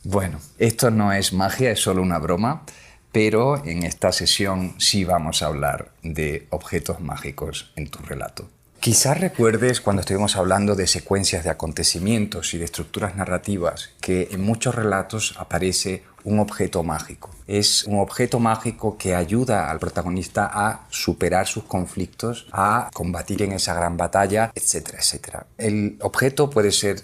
Bueno, esto no es magia, es solo una broma, pero en esta sesión sí vamos a hablar de objetos mágicos en tu relato. Quizás recuerdes cuando estuvimos hablando de secuencias de acontecimientos y de estructuras narrativas que en muchos relatos aparece un objeto mágico. Es un objeto mágico que ayuda al protagonista a superar sus conflictos, a combatir en esa gran batalla, etcétera, etcétera. El objeto puede ser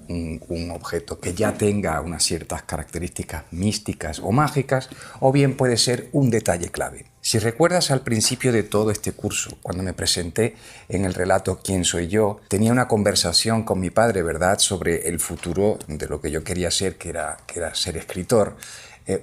un objeto que ya tenga unas ciertas características místicas o mágicas, o bien puede ser un detalle clave. Si recuerdas al principio de todo este curso, cuando me presenté en el relato ¿Quién soy yo?, tenía una conversación con mi padre, ¿verdad?, sobre el futuro de lo que yo quería ser, que era ser escritor.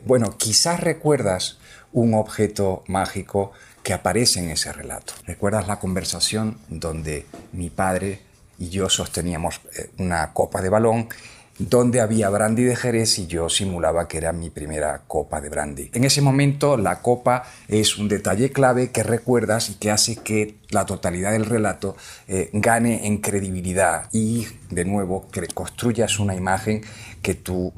Bueno, quizás recuerdas un objeto mágico que aparece en ese relato. ¿Recuerdas la conversación donde mi padre y yo sosteníamos una copa de balón, donde había brandy de Jerez y yo simulaba que era mi primera copa de brandy? En ese momento la copa es un detalle clave que recuerdas y que hace que la totalidad del relato gane en credibilidad y, de nuevo, que construyas una imagen que tu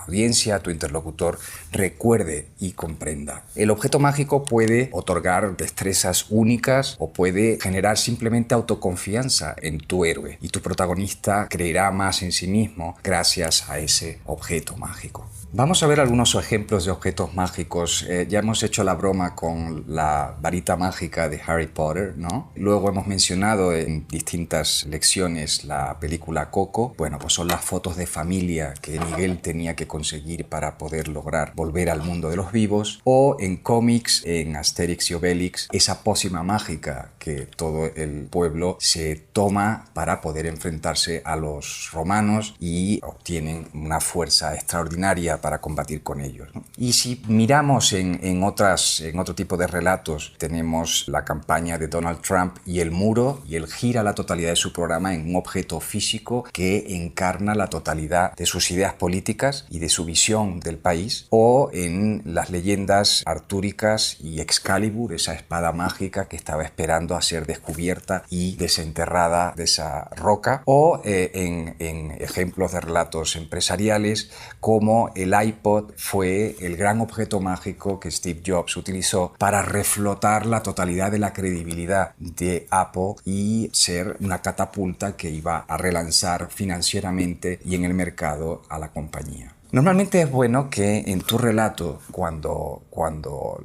audiencia, tu interlocutor, recuerde y comprenda. El objeto mágico puede otorgar destrezas únicas o puede generar simplemente autoconfianza en tu héroe y tu protagonista creerá más en sí mismo gracias a ese objeto mágico. Vamos a ver algunos ejemplos de objetos mágicos. Ya hemos hecho la broma con la varita mágica de Harry Potter, ¿no? Luego hemos mencionado en distintas lecciones la película Coco. Bueno, pues son las fotos de familia que Miguel tenía que conseguir para poder lograr volver al mundo de los vivos. O en cómics, en Asterix y Obelix, esa pócima mágica que todo el pueblo se toma para poder enfrentarse a los romanos y obtienen una fuerza extraordinaria para combatir con ellos, ¿no? Y si miramos en otro tipo de relatos, tenemos la campaña de Donald Trump y el muro, y él gira la totalidad de su programa en un objeto físico que encarna la totalidad de sus ideas políticas y de su visión del país. O en las leyendas artúricas y Excalibur, esa espada mágica que estaba esperando a ser descubierta y desenterrada de esa roca. O en ejemplos de relatos empresariales como el iPod fue el gran objeto mágico que Steve Jobs utilizó para reflotar la totalidad de la credibilidad de Apple y ser una catapulta que iba a relanzar financieramente y en el mercado a la compañía. Normalmente es bueno que en tu relato, cuando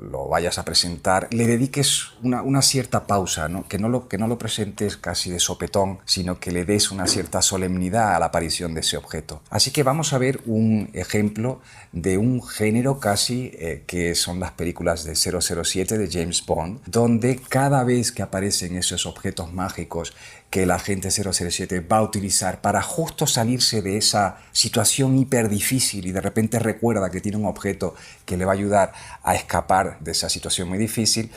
lo vayas a presentar, le dediques una cierta pausa, ¿no? Que no lo presentes casi de sopetón, sino que le des una cierta solemnidad a la aparición de ese objeto. Así que vamos a ver un ejemplo de un género casi que son las películas de 007 de James Bond, donde cada vez que aparecen esos objetos mágicos que el agente 007 va a utilizar para justo salirse de esa situación hiper difícil y de repente recuerda que tiene un objeto que le va a ayudar a escapar de esa situación muy difícil,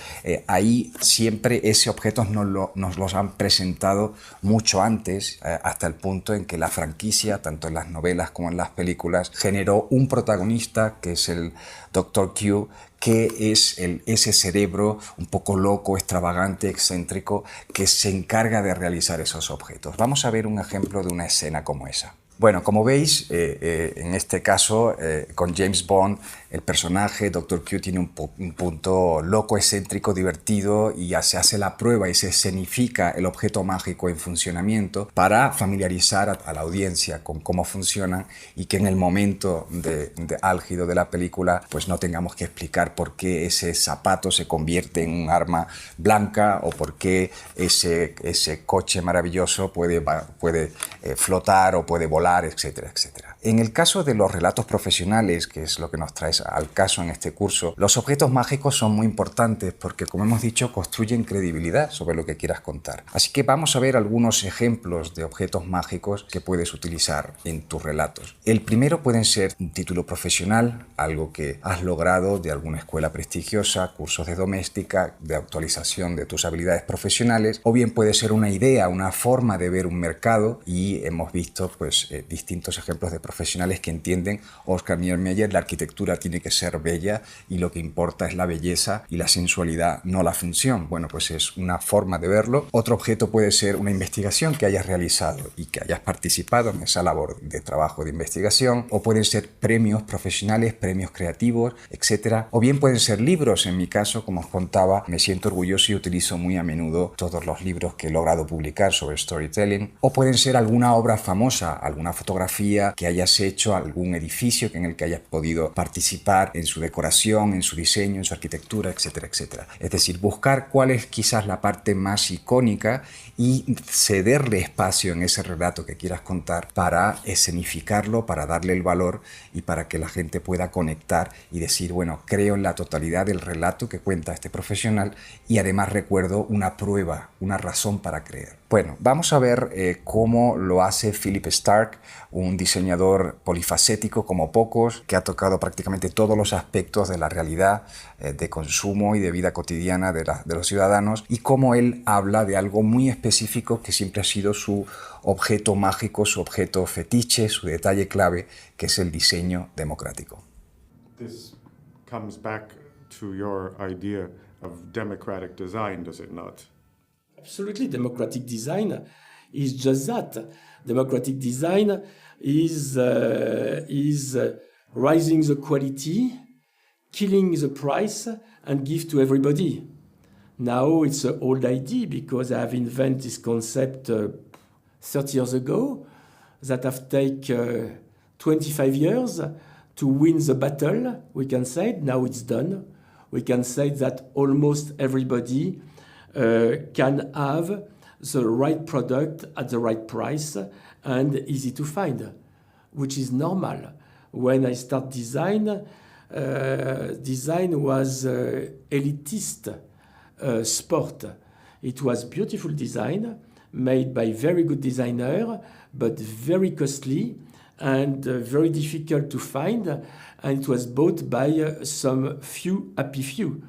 ahí siempre ese objeto nos los han presentado mucho antes, hasta el punto en que la franquicia, tanto en las novelas como en las películas, generó un protagonista que es el Dr. Q, que es ese cerebro un poco loco, extravagante, excéntrico, que se encarga de realizar esos objetos. Vamos a ver un ejemplo de una escena como esa. Bueno, como veis, en este caso, con James Bond, el personaje Dr. Q tiene un punto loco, excéntrico, divertido, y ya se hace la prueba y se escenifica el objeto mágico en funcionamiento para familiarizar a la audiencia con cómo funcionan y que en el momento de álgido de la película pues no tengamos que explicar por qué ese zapato se convierte en un arma blanca o por qué ese coche maravilloso puede flotar o puede volar, etcétera, etcétera. En el caso de los relatos profesionales, que es lo que nos traes al caso en este curso, los objetos mágicos son muy importantes porque, como hemos dicho, construyen credibilidad sobre lo que quieras contar. Así que vamos a ver algunos ejemplos de objetos mágicos que puedes utilizar en tus relatos. El primero pueden ser un título profesional, algo que has logrado de alguna escuela prestigiosa, cursos de doméstica, de actualización de tus habilidades profesionales, o bien puede ser una idea, una forma de ver un mercado, y hemos visto pues distintos ejemplos de profesionales profesionales que entienden, Oscar Niemeyer, la arquitectura tiene que ser bella y lo que importa es la belleza y la sensualidad, no la función. Bueno, pues es una forma de verlo. Otro objeto puede ser una investigación que hayas realizado y que hayas participado en esa labor de trabajo de investigación, o pueden ser premios profesionales, premios creativos, etcétera. O bien pueden ser libros. En mi caso, como os contaba, me siento orgulloso y utilizo muy a menudo todos los libros que he logrado publicar sobre storytelling. O pueden ser alguna obra famosa, alguna fotografía que hayas hecho, algún edificio en el que hayas podido participar en su decoración, en su diseño, en su arquitectura, etcétera, etcétera. Es decir, buscar cuál es quizás la parte más icónica y cederle espacio en ese relato que quieras contar para escenificarlo, para darle el valor y para que la gente pueda conectar y decir, bueno, creo en la totalidad del relato que cuenta este profesional y además recuerdo una prueba, una razón para creer. Bueno, vamos a ver cómo lo hace Philip Starck, un diseñador polifacético como pocos, que ha tocado prácticamente todos los aspectos de la realidad de consumo y de vida cotidiana de los ciudadanos, y cómo él habla de algo muy específico que siempre ha sido su objeto mágico, su objeto fetiche, su detalle clave, que es el diseño democrático. This comes back to your idea of democratic design, does it not? Absolutely, democratic design is just that. Democratic design is rising the quality, killing the price, and give to everybody. Now it's an old idea because I have invented this concept 30 years ago that have taken 25 years to win the battle. We can say now it's done. We can say that almost everybody can have the right product at the right price and easy to find, which is normal. When I start design, design was elitist sport. It was beautiful design made by very good designer, but very costly and very difficult to find, and it was bought by some few happy few.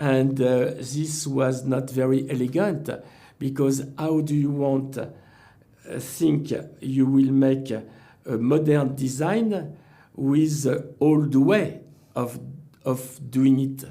And this was not very elegant, because how do you want think you will make a modern design with the old way of doing it?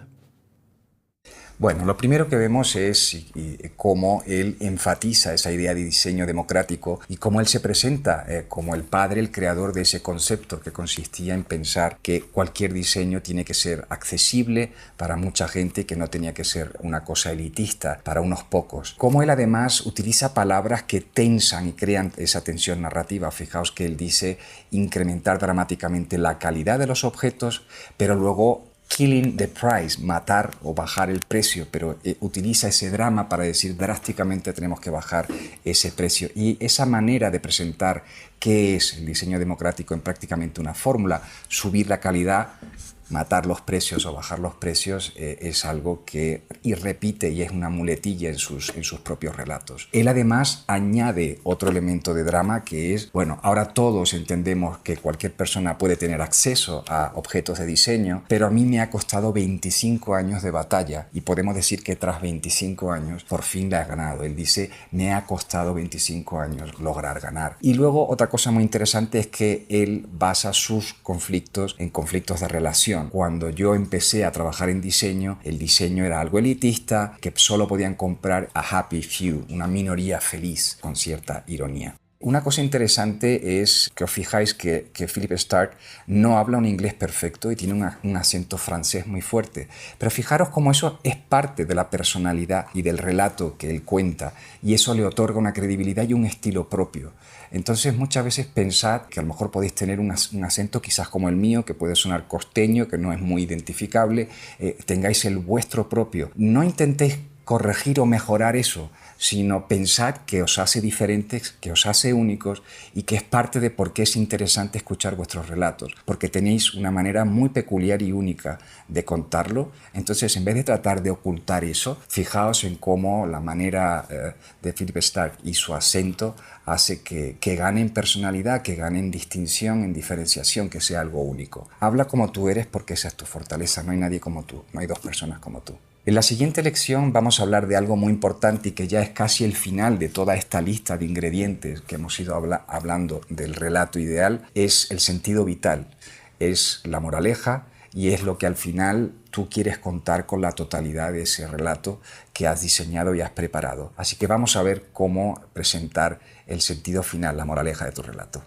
Bueno, lo primero que vemos es cómo él enfatiza esa idea de diseño democrático y cómo él se presenta como el padre, el creador de ese concepto que consistía en pensar que cualquier diseño tiene que ser accesible para mucha gente, que no tenía que ser una cosa elitista para unos pocos. Cómo él además utiliza palabras que tensan y crean esa tensión narrativa. Fijaos que él dice incrementar dramáticamente la calidad de los objetos, pero luego killing the price, matar o bajar el precio, pero utiliza ese drama para decir drásticamente tenemos que bajar ese precio. Y esa manera de presentar qué es el diseño democrático en prácticamente una fórmula, subir la calidad, matar los precios o bajar los precios, es algo que repite y es una muletilla en sus propios relatos. Él además añade otro elemento de drama que es, bueno, ahora todos entendemos que cualquier persona puede tener acceso a objetos de diseño, pero a mí me ha costado 25 años de batalla y podemos decir que tras 25 años por fin la he ganado. Él dice, me ha costado 25 años lograr ganar. Y luego otra cosa muy interesante es que él basa sus conflictos en conflictos de relación. Cuando yo empecé a trabajar en diseño, el diseño era algo elitista que solo podían comprar a happy few, una minoría feliz, con cierta ironía. Una cosa interesante es que os fijáis que Philip Starck no habla un inglés perfecto y tiene un acento francés muy fuerte. Pero fijaros cómo eso es parte de la personalidad y del relato que él cuenta, y eso le otorga una credibilidad y un estilo propio. Entonces muchas veces pensad que a lo mejor podéis tener un acento quizás como el mío, que puede sonar costeño, que no es muy identificable, tengáis el vuestro propio. No intentéis corregir o mejorar eso, sino pensad que os hace diferentes, que os hace únicos y que es parte de por qué es interesante escuchar vuestros relatos, porque tenéis una manera muy peculiar y única de contarlo. Entonces, en vez de tratar de ocultar eso, fijaos en cómo la manera de Philip Starck y su acento hace que ganen personalidad, que ganen distinción, en diferenciación, que sea algo único. Habla como tú eres porque esa es tu fortaleza, no hay nadie como tú, no hay dos personas como tú. En la siguiente lección vamos a hablar de algo muy importante y que ya es casi el final de toda esta lista de ingredientes que hemos ido hablando del relato ideal, es el sentido vital, es la moraleja y es lo que al final tú quieres contar con la totalidad de ese relato que has diseñado y has preparado. Así que vamos a ver cómo presentar el sentido final, la moraleja de tu relato.